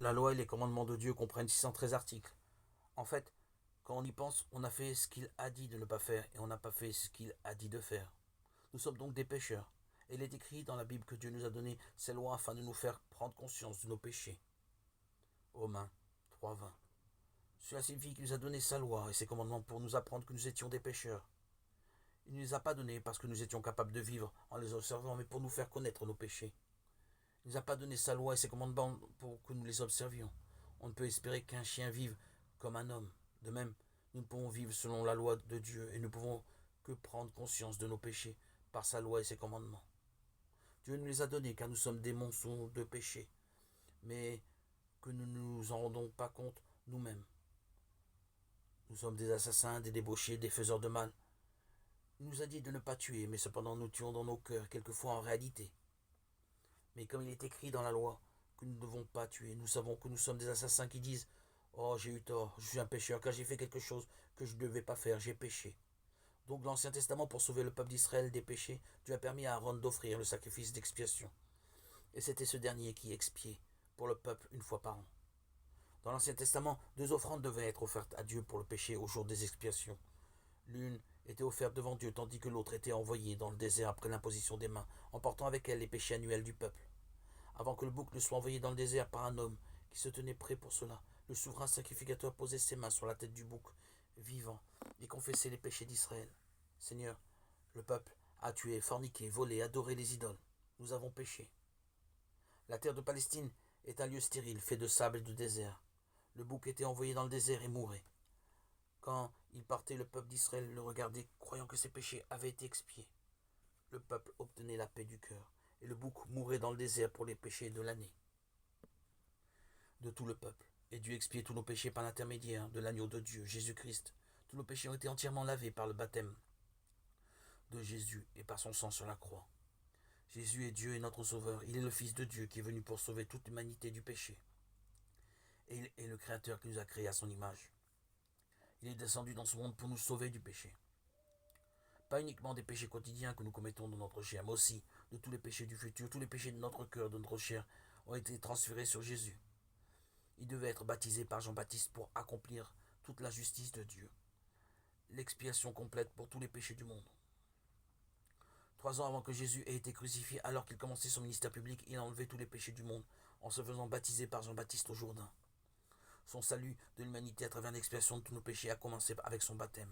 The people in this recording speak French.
La loi et les commandements de Dieu comprennent 613 articles. En fait, quand on y pense, on a fait ce qu'il a dit de ne pas faire et on n'a pas fait ce qu'il a dit de faire. Nous sommes donc des pécheurs. Et il est écrit dans la Bible que Dieu nous a donné ses lois afin de nous faire prendre conscience de nos péchés. Romains 3:20. Cela signifie qu'il nous a donné sa loi et ses commandements pour nous apprendre que nous étions des pécheurs. Il ne nous les a pas donnés parce que nous étions capables de vivre en les observant, mais pour nous faire connaître nos péchés. Il ne nous a pas donné sa loi et ses commandements pour que nous les observions. On ne peut espérer qu'un chien vive comme un homme. De même, nous ne pouvons vivre selon la loi de Dieu et nous ne pouvons que prendre conscience de nos péchés par sa loi et ses commandements. Dieu nous les a donnés car nous sommes des monstres de péché, mais que nous ne nous en rendons pas compte nous-mêmes. Nous sommes des assassins, des débauchés, des faiseurs de mal. Il nous a dit de ne pas tuer, mais cependant nous tuons dans nos cœurs, quelquefois en réalité. Mais comme il est écrit dans la loi que nous ne devons pas tuer, nous savons que nous sommes des assassins qui disent « Oh, j'ai eu tort, je suis un pécheur, car j'ai fait quelque chose que je ne devais pas faire, j'ai péché. » Donc l'Ancien Testament, pour sauver le peuple d'Israël des péchés, Dieu a permis à Aaron d'offrir le sacrifice d'expiation. Et c'était ce dernier qui expiait pour le peuple une fois par an. Dans l'Ancien Testament, deux offrandes devaient être offertes à Dieu pour le péché au jour des expiations. L'une était offerte devant Dieu, tandis que l'autre était envoyée dans le désert après l'imposition des mains, emportant avec elle les péchés annuels du peuple. Avant que le bouc ne soit envoyé dans le désert par un homme qui se tenait prêt pour cela, le souverain sacrificateur posait ses mains sur la tête du bouc vivant et confessait les péchés d'Israël. Seigneur, le peuple a tué, forniqué, volé, adoré les idoles. Nous avons péché. La terre de Palestine est un lieu stérile, fait de sable et de désert. Le bouc était envoyé dans le désert et mourait. Quand il partait, le peuple d'Israël le regardait, croyant que ses péchés avaient été expiés. Le peuple obtenait la paix du cœur, et le bouc mourait dans le désert pour les péchés de l'année de tout le peuple. Et Dieu expiait tous nos péchés par l'intermédiaire de l'agneau de Dieu, Jésus-Christ. Tous nos péchés ont été entièrement lavés par le baptême de Jésus et par son sang sur la croix. Jésus est Dieu et notre Sauveur. Il est le Fils de Dieu qui est venu pour sauver toute l'humanité du péché. Et il est le Créateur qui nous a créés à son image. Il est descendu dans ce monde pour nous sauver du péché. Pas uniquement des péchés quotidiens que nous commettons dans notre chair, mais aussi de tous les péchés du futur. Tous les péchés de notre cœur, de notre chair, ont été transférés sur Jésus. Il devait être baptisé par Jean-Baptiste pour accomplir toute la justice de Dieu. L'expiation complète pour tous les péchés du monde. 3 ans avant que Jésus ait été crucifié, alors qu'il commençait son ministère public, il a enlevé tous les péchés du monde en se faisant baptiser par Jean-Baptiste au Jourdain. Son salut de l'humanité à travers l'expiation de tous nos péchés a commencé avec son baptême.